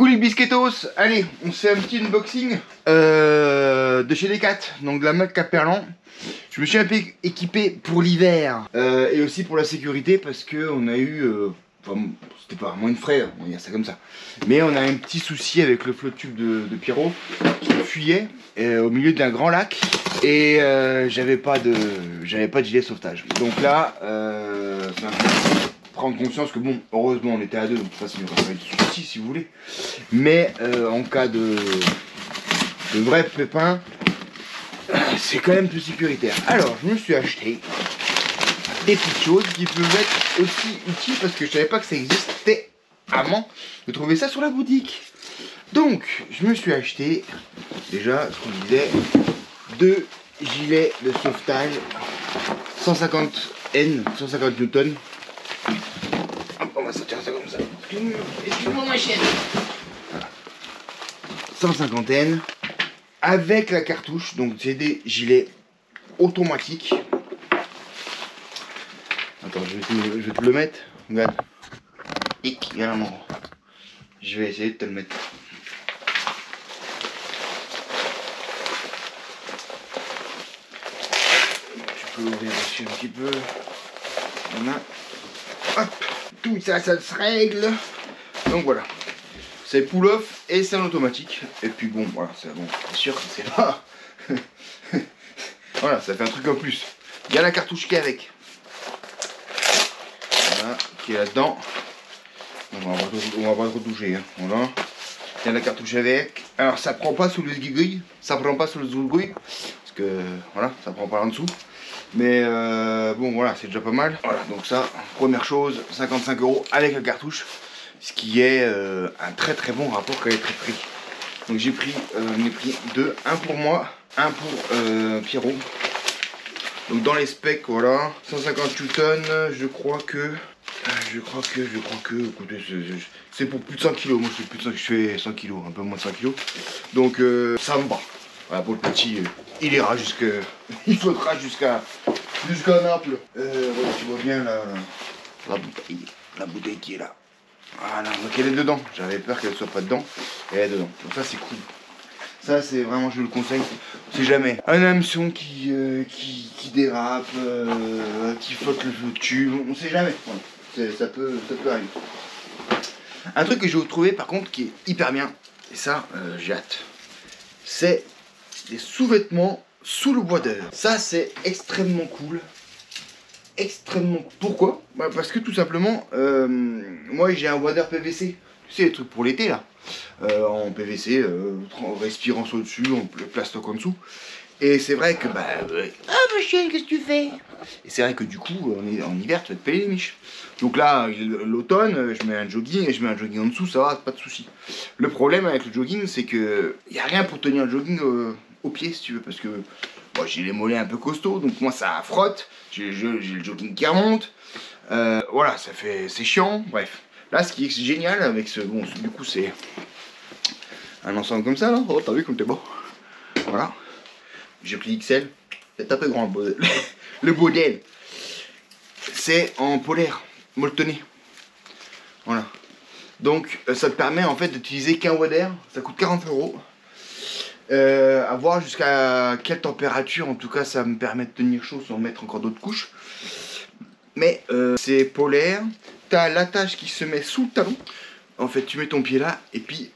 Coucou les bisquetos, allez, on se fait un petit unboxing de chez Decat, donc de la marque Caperlan. Je me suis un peu équipé pour l'hiver et aussi pour la sécurité parce que on a eu, enfin c'était pas vraiment une fraie, on va dire ça comme ça, mais on a un petit souci avec le flotte-tube de Pierrot qui fuyait au milieu d'un grand lac et j'avais pas de gilet de sauvetage. Donc là, c'est un peu prendre conscience que bon, heureusement on était à deux, donc de toute façon il n'y aura pas eu de soucis si vous voulez. Mais en cas de vrai pépin, c'est quand même plus sécuritaire. Alors je me suis acheté des petites choses qui peuvent être aussi utiles parce que je savais pas que ça existait avant de trouver ça sur la boutique. Donc je me suis acheté déjà ce qu'on disait 2 gilets de sauvetage 150 N, 150 Newton. On va sortir ça comme ça. Excuse-moi ma chienne. Voilà. 150 N avec la cartouche. Donc c'est des gilets automatiques. Attends, je vais te le mettre. Regarde. Hic, viens là mon. Je vais essayer de te le mettre. Je peux l'ouvrir dessus un petit peu. Voilà. Hop. Tout ça, ça se règle. Donc voilà. C'est pull-off et c'est en automatique. Et puis bon, voilà, c'est bon, c'est sûr que c'est pas. Voilà, ça fait un truc en plus. Il y a la cartouche qui est avec. Voilà, qui est là-dedans. On va pas trop toucher. Hein. Voilà. Il y a la cartouche avec. Alors ça prend pas sous le zguigui. Ça prend pas sous le zguigui. Parce que voilà, ça prend pas en dessous. Mais bon voilà, c'est déjà pas mal. Voilà, donc ça, première chose, 55 € avec la cartouche. Ce qui est un très très bon rapport qualité-prix. Donc j'ai pris, j'en ai pris deux, un pour moi, un pour Pierrot. Donc dans les specs, voilà, 150 Newton, je crois que, écoutez, c'est pour plus de 100 kg. Moi je fais 100 kg, un peu moins de 100 kg. Donc ça me va. Voilà, pour le petit, il ira jusque, il flottera jusqu'à Naples. Voilà, tu vois bien la bouteille qui est là. Voilà, donc elle est dedans. J'avais peur qu'elle soit pas dedans. Elle est dedans. Donc ça c'est cool. Ça c'est vraiment, je le conseille. C'est jamais un hameçon qui dérape, qui flotte le tube. On sait jamais. Voilà. Ça peut arriver. Un truc que j'ai trouvé par contre qui est hyper bien. Et ça, j'ai hâte. C'est des sous-vêtements sous le wadeur. Ça c'est extrêmement cool. Extrêmement. Pourquoi? Bah parce que tout simplement, moi j'ai un wadeur PVC. Tu sais les trucs pour l'été là. En PVC, respirant au-dessus, en plastoc en dessous. Et c'est vrai que bah ah ma chienne, qu'est-ce que tu fais? Et c'est vrai que du coup en hiver tu vas te payer les miches. Donc là l'automne je mets un jogging et je mets un jogging en dessous, ça va, pas de souci. Le problème avec le jogging c'est que y a rien pour tenir le jogging au pied si tu veux, parce que bon, j'ai les mollets un peu costauds, donc moi ça frotte, j'ai le jogging qui remonte, voilà, c'est chiant, bref. Là ce qui est génial avec ce, bon du coup c'est un ensemble comme ça là, oh t'as vu comme t'es beau, voilà. J'ai pris XL, c'est un peu grand le modèle. C'est en polaire, molletonné. Voilà. Donc ça te permet en fait d'utiliser qu'un wadeur, ça coûte 40 €. À voir jusqu'à quelle température, en tout cas ça me permet de tenir chaud sans mettre encore d'autres couches. Mais c'est polaire, t'as l'attache qui se met sous le talon. En fait tu mets ton pied là et puis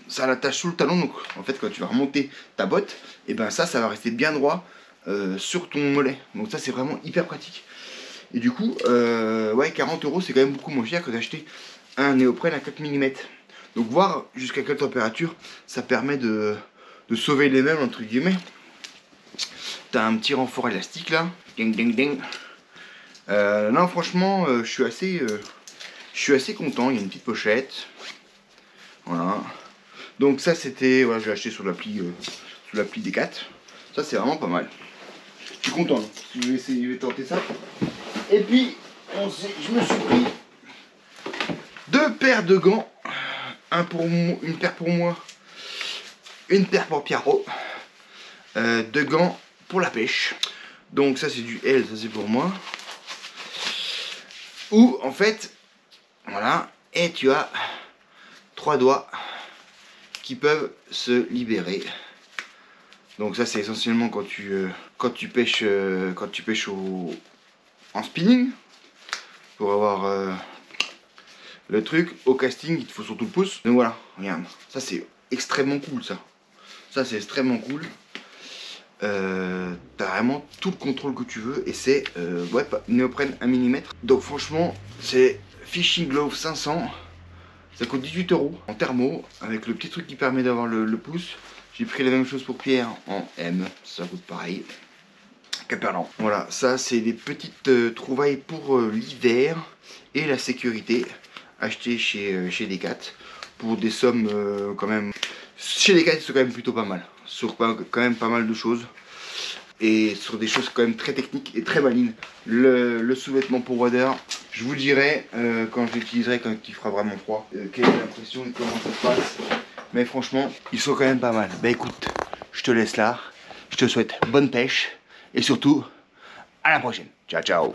ça l'attache sous le talon, donc en fait quand tu vas remonter ta botte, et ben ça va rester bien droit sur ton mollet. Donc ça c'est vraiment hyper pratique. Et du coup, ouais 40 € c'est quand même beaucoup moins cher que d'acheter un néoprène à 4 mm. Donc voir jusqu'à quelle température ça permet de sauver les mêmes entre guillemets. T'as un petit renfort élastique là. Ding ding ding. Non franchement je suis assez content. Il y a une petite pochette. Voilà. Donc ça c'était, voilà, j'ai acheté sur l'appli Decat. Ça c'est vraiment pas mal. Je suis content. Je vais tenter ça. Et puis je me suis pris 2 paires de gants. Une paire pour moi, une paire pour Pierrot. 2 gants pour la pêche. Donc ça c'est du L, ça c'est pour moi. Ou en fait, voilà, et tu as 3 doigts qui peuvent se libérer. Donc ça c'est essentiellement quand tu pêches en spinning pour avoir le truc. Au casting il te faut surtout le pouce. Donc voilà, regarde, ça c'est extrêmement cool ça. Ça c'est extrêmement cool. T'as vraiment tout le contrôle que tu veux et c'est ouais, néoprène 1 mm. Donc franchement c'est Fishing Glove 500. Ça coûte 18 € en thermo avec le petit truc qui permet d'avoir le pouce. J'ai pris la même chose pour Pierre en M, ça coûte pareil. Caperlan. Voilà, ça c'est des petites trouvailles pour l'hiver et la sécurité achetées chez Decat pour des sommes quand même. Chez Decat c'est quand même plutôt pas mal, sur quand même pas mal de choses et sur des choses quand même très techniques et très malines. Le sous-vêtement pour wader, je vous dirai quand je l'utiliserai, quand il fera vraiment froid, quelle est l'impression et comment ça se passe. Mais franchement, ils sont quand même pas mal. Bah écoute, je te laisse là. Je te souhaite bonne pêche. Et surtout, à la prochaine. Ciao, ciao.